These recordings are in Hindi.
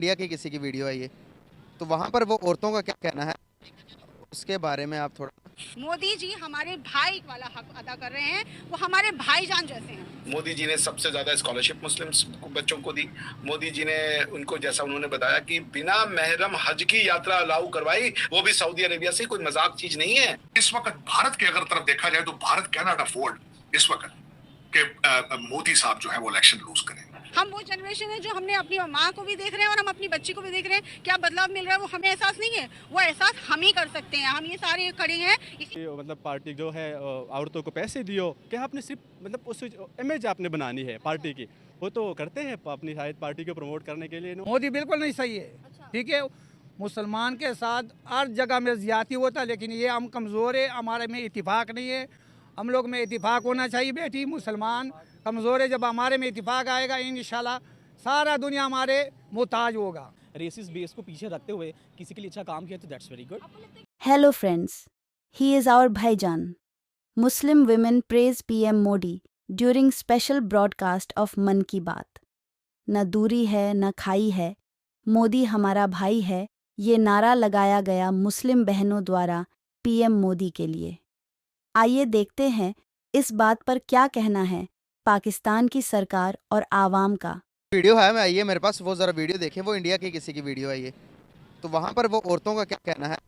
इंडिया की किसी की वीडियो है ये, तो वहाँ पर वो औरतों का क्या कहना है उसके बारे में आप थोड़ा। मोदी जी हमारे भाई वाला हक अदा कर रहे हैं, वो हमारे भाईजान जैसे हैं। मोदी जी ने सबसे ज्यादा स्कॉलरशिप मुस्लिम बच्चों को दी। मोदी जी ने उनको, जैसा उन्होंने बताया, कि बिना महरम हज की यात्रा अलाउ करवाई, वो भी सऊदी अरेबिया से। कोई मजाक चीज नहीं है। इस वक्त भारत के अगर तरफ देखा जाए तो भारत कैन नॉट अफोर्ड इस वक्त कि मोदी साहब जो है वो इलेक्शन लूज करें। हम वो जनरेशन है जो हमने अपनी माँ को भी देख रहे हैं और हम अपनी बच्ची को भी देख रहे हैं। क्या बदलाव मिल रहा है वो हमें एहसास नहीं है, वो एहसास हम ही कर सकते हैं। हम ये सारे खड़े हैं मतलब पार्टी जो है औरतों को पैसे दियो कि आपने सिर्फ मतलब उस इमेज आपने बनानी है पार्टी की, वो तो करते हैं अपनी शायद पार्टी को प्रमोट करने के लिए। मोदी बिल्कुल नहीं सही है। ठीक है, मुसलमान के साथ हर जगह में ज़्यादती होता है, लेकिन ये हम कमज़ोर है, हमारे में इत्तेफाक नहीं है। हम लोग में इत्तेफाक होना चाहिए। बेटी मुसलमान कमज़ोर है, जब हमारे में इत्तेफाक आएगा इंशाल्लाह सारा दुनिया हमारे मुताज होगा। रेसिस बेस को पीछे रखते हुए किसी के लिए अच्छा काम किया तो that's very good. Hello friends, he is our Bhaijan. Muslim women praise PM Modi during special broadcast of मन की बात। न दूरी है न खाई है, मोदी हमारा भाई है, ये नारा लगाया गया मुस्लिम बहनों द्वारा पीएम मोदी के लिए। आइए देखते हैं इस बात पर क्या कहना है पाकिस्तान की सरकार और आवाम का। वीडियो है, मैं आइए मेरे पास, वो ज़रा वीडियो देखें, वो इंडिया की किसी की वीडियो है ये, तो वहाँ पर वो औरतों का क्या कहना है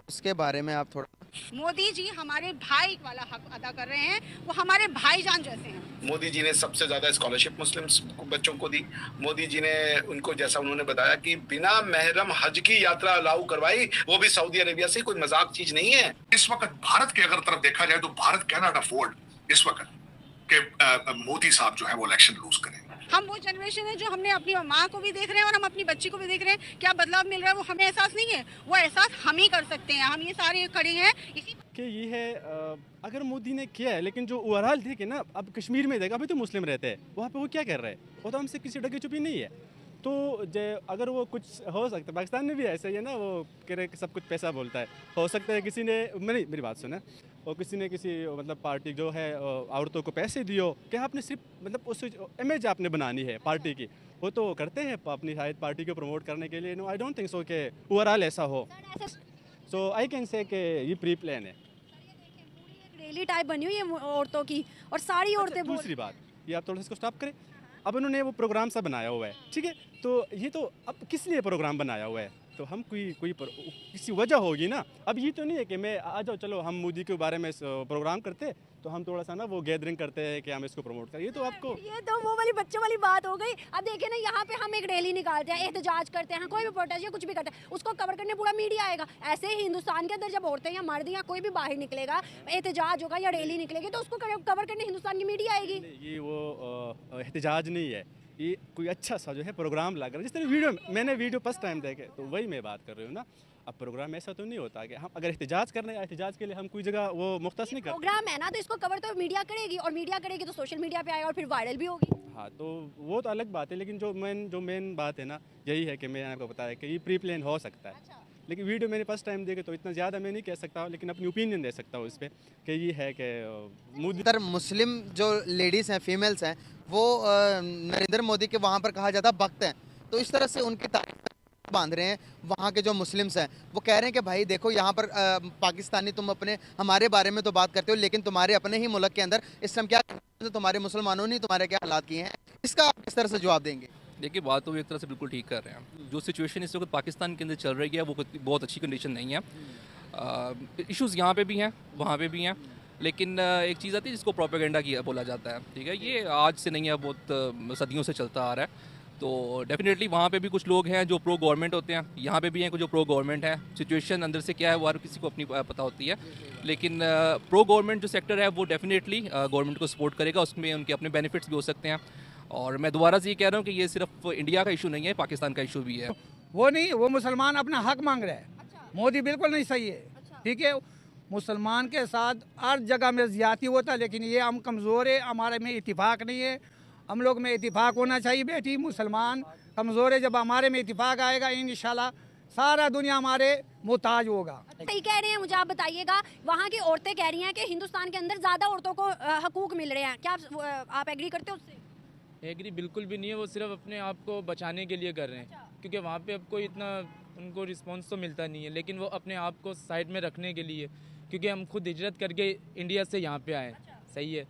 उसके बारे में आप थोड़ा। मोदी जी हमारे भाई वाला हक अदा कर रहे हैं, वो हमारे भाईजान जैसे हैं। मोदी जी ने सबसे ज्यादा स्कॉलरशिप मुस्लिम बच्चों को दी। मोदी जी ने उनको, जैसा उन्होंने बताया, कि बिना महरम हज की यात्रा अलाउ करवाई, वो भी सऊदी अरेबिया से। कोई मजाक चीज नहीं है। इस वक्त भारत के अगर तरफ देखा जाए तो भारत कैन नॉट अफोर्ड इस वक्त कि मोदी साहब जो है वो इलेक्शन लूज करें। हम वो जनरेशन है जो हमने अपनी माँ को भी देख रहे हैं और हम अपनी बच्ची को भी देख रहे हैं। क्या बदलाव मिल रहा है वो हमें एहसास नहीं है, वो एहसास हम ही कर सकते हैं। हम ये सारे खड़े हैं इसी कि ये है अगर मोदी ने किया है, लेकिन जो ओवरऑल देखे ना, अब कश्मीर में देखा, अभी तो मुस्लिम रहते हैं वहाँ पे, वो क्या कर रहे हैं, वो तो हमसे किसी डगे चुपी नहीं है। तो अगर वो कुछ हो सकता है, पाकिस्तान में भी ऐसा ही है ना, वो कह रहे सब कुछ पैसा बोलता है। हो सकता है किसी ने, मेरी बात सुना, और किसी ने किसी मतलब पार्टी जो है औरतों को पैसे दियो कि आपने सिर्फ मतलब उस इमेज आपने बनानी है पार्टी की, वो तो करते हैं अपनी शायद पार्टी को प्रमोट करने के लिए। No, I don't think so कि ओवरऑल ऐसा हो। सो आई कैन से कि ये प्री प्लान है। रैली टाइप बनी हुई है औरतों की, और सारी औरतें दूसरी बात, ये आप थोड़ा सा इसको स्टॉप करें। अब उन्होंने वो प्रोग्राम सा बनाया हुआ है, ठीक है, तो ये तो अब किस लिए प्रोग्राम बनाया हुआ है, तो हम किसी वजह होगी ना। अब ये तो नहीं है कि मैं आ जाओ चलो हम मोदी के बारे में प्रोग्राम करते, तो हम थोड़ा सा ना वो गैदरिंग करते हैं कि हम इसको प्रमोट करें। ये तो आपको, ये तो वो वाली बच्चों वाली बात हो गई। अब देखिए ना, यहाँ पे हम एक रैली निकालते हैं, एहतजाज करते हैं, कोई भी प्रोटेस्ट या कुछ भी करते हैं, उसको कवर करने पूरा मीडिया आएगा। ऐसे ही हिंदुस्तान के अंदर जब औरतें या मर्द या कोई भी बाहर निकलेगा, एहतजाज होगा या रैली निकलेगी, तो उसको कवर करने हिंदुस्तान की मीडिया आएगी। ये वो एहतजाज नहीं है, ये कोई अच्छा सा जो है प्रोग्राम लग रहा है। जिस तरह वीडियो मैंने फर्स्ट टाइम देखे, तो वही मैं बात कर रही हूँ ना। अब प्रोग्राम ऐसा तो नहीं होता कि हम अगर एहतजाज करने, एहतजाज के लिए हम कोई जगह वो मुख्तस नहीं करते। प्रोग्राम है ना, तो इसको कवर तो मीडिया करेगी, और मीडिया करेगी तो सोशल मीडिया पे आएगा और फिर वायरल भी होगी। हाँ, तो वो तो अलग बात है, लेकिन जो मेन बात है ना, यही है कि मैंने आपको बताया कि ये प्री प्लान हो सकता है। अच्छा। लेकिन वीडियो मैंने फर्स्ट टाइम देखे, तो इतना ज़्यादा मैं नहीं कह सकता, लेकिन अपनी ओपिनियन दे सकता हूँ इस पर कि ये है कि मोदी मुस्लिम जो लेडीज़ हैं, फीमेल्स हैं, वो नरेंद्र मोदी के वहाँ पर कहा जाता भक्त हैं, तो इस तरह से उनकी तारीफ बांध रहे हैं। वहाँ के जो मुस्लिम्स हैं वो कह रहे हैं कि भाई देखो यहाँ पर पाकिस्तानी तुम अपने हमारे बारे में तो बात करते हो, लेकिन तुम्हारे अपने ही मुल्क के अंदर इस टाइम क्या तो तुम्हारे मुसलमानों ने तुम्हारे क्या हालात किए हैं, इसका आप किस तरह से जवाब देंगे? देखिए, बात तो एक तरह से बिल्कुल ठीक कर रहे हैं। जो सिचुएशन इस वक्त पाकिस्तान के अंदर चल रही है वो बहुत अच्छी कंडीशन नहीं है। इश्यूज़ यहाँ पे भी हैं, वहाँ पे भी हैं, लेकिन एक चीज़ आती है जिसको प्रोपेगेंडा किया बोला जाता है, ठीक है। ये आज से नहीं है, बहुत सदियों से चलता आ रहा है। तो डेफिनेटली वहाँ पे भी कुछ लोग हैं जो प्रो गवर्नमेंट होते हैं, यहाँ पे भी हैं कुछ जो प्रो गवर्नमेंट है। सिचुएशन अंदर से क्या है वो हर किसी को अपनी पता होती है, लेकिन प्रो गवर्नमेंट जो सेक्टर है वो डेफिनेटली गवर्नमेंट को सपोर्ट करेगा, उसमें उनके अपने बेनिफिट्स भी हो सकते हैं। और मैं दोबारा से ये कह रहा हूँ कि ये सिर्फ इंडिया का इशू नहीं है, पाकिस्तान का इशू भी है। वो नहीं, वो मुसलमान अपना हक मांग रहे हैं। अच्छा। मोदी बिल्कुल नहीं सही है। अच्छा। ठीक है, मुसलमान के साथ हर जगह में ज़्यादती होता है, लेकिन ये हम कमज़ोर है, हमारे में इत्तेफाक नहीं है। हम लोग में इत्तेफाक होना चाहिए। बेटी मुसलमान कमज़ोर है, जब हमारे में इत्तेफाक आएगा इंशाल्लाह सारा दुनिया हमारे मुताज होगा। सही कह रहे हैं, मुझे आप बताइएगा। वहाँ की औरतें कह रही हैं कि हिंदुस्तान के अंदर ज़्यादा औरतों को हकूक मिल रहे हैं, क्या आप एग्री करते हो उससे? एग्री बिल्कुल भी नहीं है, वो सिर्फ अपने आप को बचाने के लिए कर रहे हैं, क्योंकि वहाँ पे अब कोई इतना उनको रिस्पॉन्स तो मिलता नहीं है, लेकिन वो अपने आप को साइड में रखने के लिए, क्योंकि हम खुद हिजरत करके इंडिया से यहाँ पे आए, सही है।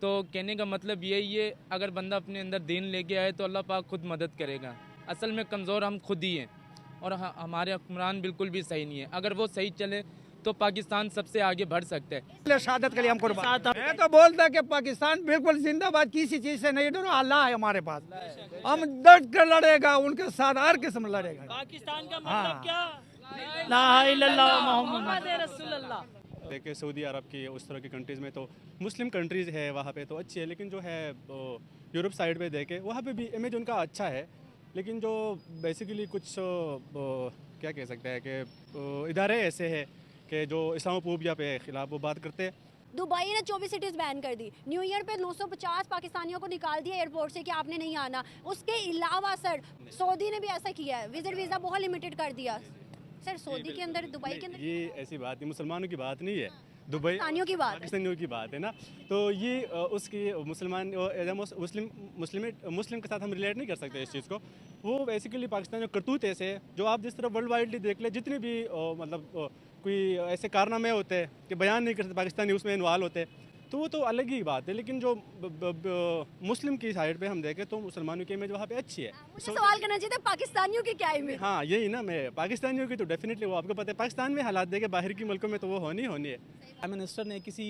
तो कहने का मतलब यही है, अगर बंदा अपने अंदर दीन लेके आए तो अल्लाह पाक खुद मदद करेगा। असल में कमज़ोर हम खुद ही हैं, और हमारे हुक्मरान बिल्कुल भी सही नहीं है। अगर वो सही चले तो पाकिस्तान सबसे आगे बढ़ सकता है। इसलिए शहादत के लिए हम कुर्बान। मैं तो बोलता कि पाकिस्तान बिल्कुल जिंदाबाद, किसी चीज़ से नहीं डरो, अल्लाह है हमारे पास, हम डट कर लड़ेगा, उनके साथ हर किस्म लड़ेगा। पाकिस्तान का मतलब क्या? देखिए सऊदी अरब की उस तरह की कंट्रीज़ में तो मुस्लिम कंट्रीज़ है, वहाँ पे तो अच्छी है, लेकिन जो है यूरोप साइड पे देखे वहाँ पे भी इमेज उनका अच्छा है, लेकिन जो बेसिकली कुछ क्या कह सकते हैं कि इदारे ऐसे हैं कि जो इस्लामोफोबिया पे खिलाफ वो बात करते हैं। दुबई ने 24 सिटीज़ बैन कर दी। न्यू ईयर पे 950 पाकिस्तानियों को निकाल दिया एयरपोर्ट से कि आपने नहीं आना। उसके अलावा सर सऊदी ने भी ऐसा किया है, विजिट वीज़ा बहुत लिमिटेड कर दिया। सर सऊदी के अंदर, दुबई के अंदर ये ऐसी बात नहीं, मुसलमानों की बात नहीं है, दुबई पाकिस्तानियों की बात है ना। तो ये उसकी मुसलमान मुस्लिम के साथ हम रिलेट नहीं कर सकते इस चीज़ को। वो बेसिकली पाकिस्तानी करतूत ऐसे है जो आप जिस तरह वर्ल्ड वाइडली देख ले, जितने भी मतलब कोई ऐसे कारनामे होते हैं कि बयान नहीं कर सकते पाकिस्तानी, उसमें इन्वॉल्व होते हैं, तो वो तो अलग ही बात है। लेकिन जो मुस्लिम की साइड पे हम देखें तो मुसलमानों की इमेज वहाँ पे अच्छी है। मुझे सवाल करना चाहिए था पाकिस्तानियों की क्या इमेज? हाँ यही ना, मैं पाकिस्तानियों की तो डेफिनेटली, वो आपको पता है पाकिस्तान में हालात देखे, बाहर की मुल्कों में तो वो होनी है। प्राइम मिनिस्टर ने किसी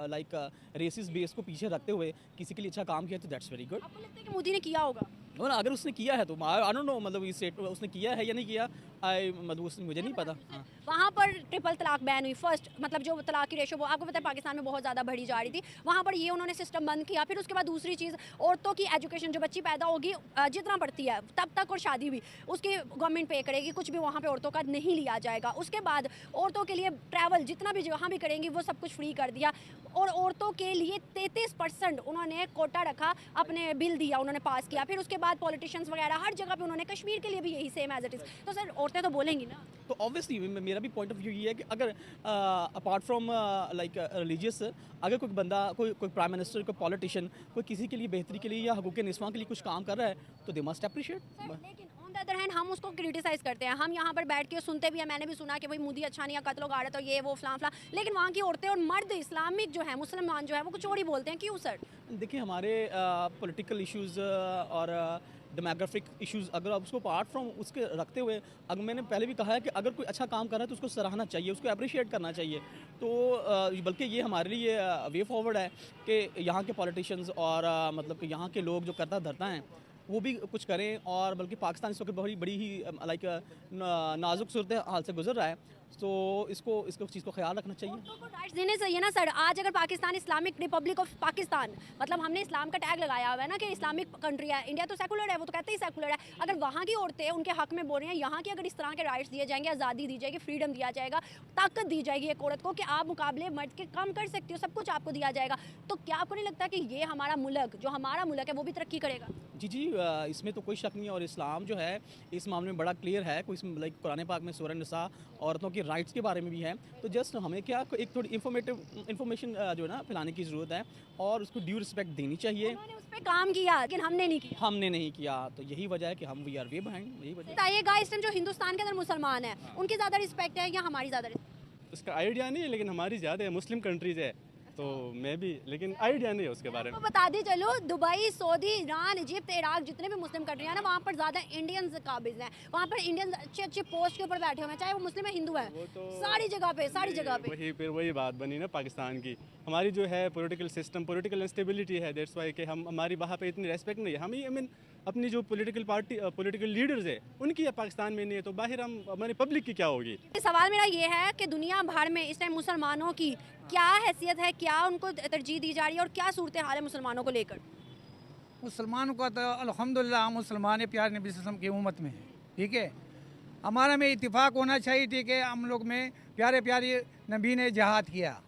लाइक रेसिस बेस को पीछे रखते हुए किसी के लिए अच्छा काम किया, तो दैट्स वेरी गुड। आपको लगता है कि मोदी ने किया होगा? और अगर उसने किया है तो आई डोंट नो, मतलब इस उसने किया है या नहीं किया, मुझे नहीं पता। वहाँ पर ट्रिपल तलाक बैन हुई, फर्स्ट मतलब जो तलाक की रेशो वो आपको पता है पाकिस्तान में बहुत ज़्यादा बढ़ी जा रही थी, वहाँ पर ये उन्होंने सिस्टम बंद किया। फिर उसके बाद दूसरी चीज़, औरतों की एजुकेशन, जो बच्ची पैदा होगी जितना पढ़ती है तब तक, और शादी भी उसकी गवर्नमेंट पे करेगी, कुछ भी वहाँ पे औरतों का नहीं लिया जाएगा। उसके बाद औरतों के लिए ट्रैवल जितना भी जहाँ भी करेंगी वो सब कुछ फ्री कर दिया, और औरतों के लिए 33% उन्होंने कोटा रखा, अपने बिल दिया, उन्होंने पास किया। फिर उसके बाद पॉलिटिशियंस वगैरह हर जगह पे उन्होंने, कश्मीर के लिए भी यही सेम एज इट इज़। तो सर औरतें तो बोलेंगी ना। तो ऑब्वियसली मेरा भी पॉइंट ऑफ व्यू ये है कि अगर अपार्ट फ्रॉम लाइक रिलीजियस, अगर कोई बंदा, कोई प्राइम मिनिस्टर, कोई पॉलिटिशियन, कोई किसी के लिए बेहतरी के लिए या हकूक़ निस्वां के लिए कुछ काम कर रहा है, तो दे मस्ट अप्रिशिएट। लेकिन ऑन द अदर हैंड हम उसको क्रिटिसाइज करते हैं, हम यहाँ पर बैठ के सुनते भी हैं। मैंने भी सुना कि भाई मोदी अच्छा नहीं है, कत्ल गाड़ा तो ये वो फलां, लेकिन वहाँ की औरतें और मर्द इस्लामिक जो है, मुसलमान जो है, वो कुछ और ही बोलते हैं। क्यों सर? देखिए हमारे पॉलिटिकल इश्यूज़ और डेमोग्राफिक इश्यूज़, अगर आप उसको पार्ट फ्रॉम उसके रखते हुए, अगर मैंने पहले भी कहा है कि अगर कोई अच्छा काम कर रहा है तो उसको सराहना चाहिए, उसको अप्रिशिएट करना चाहिए। तो बल्कि ये हमारे लिए वे फॉरवर्ड है कि यहाँ के पॉलिटिशियंस और मतलब कि यहाँ के लोग जो करता धरता हैं वो भी कुछ करें, और बल्कि पाकिस्तान इस वक्त बड़ी ही लाइक नाजुक सूरत हाल से गुजर रहा है, तो इसको चीज़ को ख्याल रखना चाहिए। तो राइट्स देने चाहिए ना सर। आज अगर Pakistan Islamic Republic of Pakistan, मतलब हमने इस्लाम का टैग लगाया हुआ है ना कि इस्लामिक कंट्री है, इंडिया तो सेकुलर है, वो तो कहते ही सेकुलर है। अगर वहाँ की औरतें उनके हक में बोल रही हैं, यहाँ की अगर इस तरह के राइट्स दिए जाएंगे, आज़ादी दी जाएगी, फ्रीडम दिया जाएगा, ताकत दी जाएगी एक औरत को कि आप मुकाबले मर्द के काम कर सकती हो, सब कुछ आपको दिया जाएगा, तो क्या आपको नहीं लगता कि ये हमारा मुल्क, जो हमारा मुल्क है, वो भी तरक्की करेगा? जी इसमें तो कोई शक नहीं है, और इस्लाम जो है इस मामले में बड़ा क्लियर है। कोई लाइक कुरान पाक में सूरह निसा औरतों की राइट्स के बारे में भी है। तो जस्ट हमें क्या एक थोड़ी इन्फॉर्मेशन जो है ना फैलाने की ज़रूरत है, और उसको ड्यू रिस्पेक्ट देनी चाहिए। उन्होंने उस पर काम किया लेकिन हमने नहीं किया। तो यही वजह है कि हम वी आर वे बिहाइंड। यही वजह बताइएगा, इस टाइम जो हिंदुस्तान के अंदर मुसलमान है, उनकी ज़्यादा रिस्पेक्ट है या हमारी ज़्यादा रिस्पेक्ट? उसका आइडिया नहीं है, लेकिन हमारी ज़्यादा है, मुस्लिम कंट्रीज़ है तो मैं भी, लेकिन आइडिया नहीं है उसके बारे में। तो बता दी चलो, Dubai, Saudi, Iran, Egypt, Iraq, जितने भी मुस्लिम कंट्री है ना, वहाँ पर ज़्यादा इंडियंस काबिज हैं। वहाँ पर इंडियंस अच्छे पोस्ट के ऊपर बैठे हुए हैं, चाहे वो मुस्लिम है, हिंदू है, सारी जगह पे। वही बात बनी ना पाकिस्तान की। हमारी जो है पॉलिटिकल सिस्टम, पॉलिटिकल इंस्टेबिलिटी है, दैट्स वाई कि हमारी वहाँ पे इतनी रेस्पेक्ट नहीं है। हम आई मीन अपनी जो पॉलिटिकल लीडर्स है उनकी है पाकिस्तान में नहीं है, तो बाहर हम हमारी पब्लिक की क्या होगी? सवाल मेरा ये है कि दुनिया भर में इस टाइम मुसलमानों की क्या हैसियत है, क्या उनको तरजीह दी जा रही है, और क्या सूरत हाल है मुसलमानों को लेकर? मुसलमानों का तो अल्हम्दुलिल्लाह हम मुसलमान प्यार नबी सल्लल्लाहु अलैहि वसल्लम की उम्मत में है, ठीक है। हमारा में इत्तिफाक होना चाहिए, ठीक है। हम लोग में प्यारे प्यारे नबी ने जहाद किया,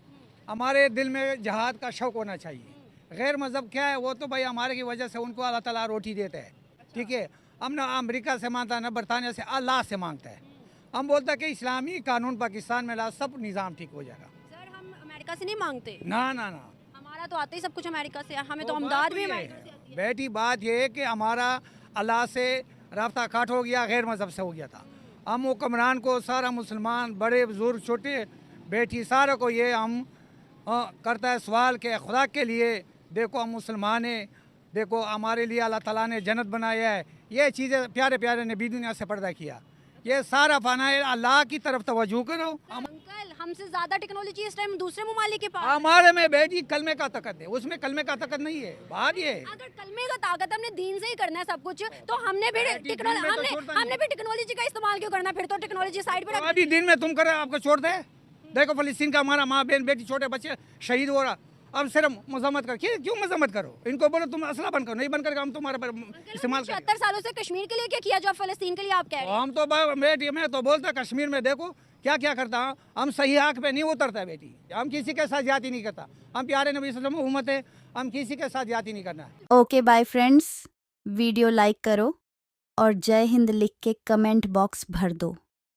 हमारे दिल में जहाद का शौक़ होना चाहिए। गैर मज़हब क्या है, वो तो भाई हमारे की वजह से उनको अल्लाह ताला रोटी देता है, ठीक है। हम ना अमेरिका से मांगता है, ना बरतानिया से, अल्लाह से मांगता है। हम बोलते हैं कि इस्लामी कानून पाकिस्तान में ला, सब निज़ाम ठीक हो जाएगा। सर हम अमेरिका से नहीं मांगते ना हमारा तो आता ही सब कुछ अमेरिका से, हमें तो अमदाद भी अमेरिका से बेटी बात ये है कि हमारा अल्लाह से राब्ता काट हो गया, गैर मज़हब से हो गया था। हम हुक्मरान को सारा मुसलमान बड़े बुजुर्ग छोटे बेटी सारा को ये हम करता है सवाल के खुदा के लिए देखो हम मुसलमान हैं, देखो हमारे लिए अल्लाह ताला ने जन्नत बनाया है। ये चीज़ें प्यारे प्यारे नबी दुनिया से पर्दा किया। ये सारा फाना है, अल्लाह की तरफ तवज्जो करो। अंकल हमसे ज्यादा टेक्नोलॉजी इस टाइम दूसरे ममालिक के पास है। हमारे में बेटी कलमे का ताकत है, उसमें कलमे का ताकत नहीं है। बात ये अगर कलमे का ताकत हमने दीन से ही करना है सब कुछ, तो हमने भी टेक्नोलॉजी का इस्तेमाल क्यों करना? फिर तो टेक्नोलॉजी साइड पे अभी दिन में तुम करे आपको छोड़ दे। देखो फिलिस्तीन का हमारा माँ बहन बेटी छोटे बच्चे शहीद हो रहा, अब सिर्फ मजम्मत कर क्यों मजम्मत करो? इनको बोलो तुम असला बंद करो, नहीं बंद करके हम तुम्हारा इस्तेमाल 76 सालों से कश्मीर के लिए क्या किया जो फलस्तीन के लिए आप कह रहे हैं? हम तो बेटी मैं तो बोलता कश्मीर में देखो क्या क्या करता हूँ, हम सही आँख पे नहीं उतरता बेटी, हम किसी के साथ जाती नहीं करता, हम प्यारे नबी सल्लल्लाहु अलैहि वसल्लम उम्मत है, हम किसी के साथ जाती नहीं करना। Okay bye friends, video like करो और जय हिंद लिख के कमेंट बॉक्स भर दो।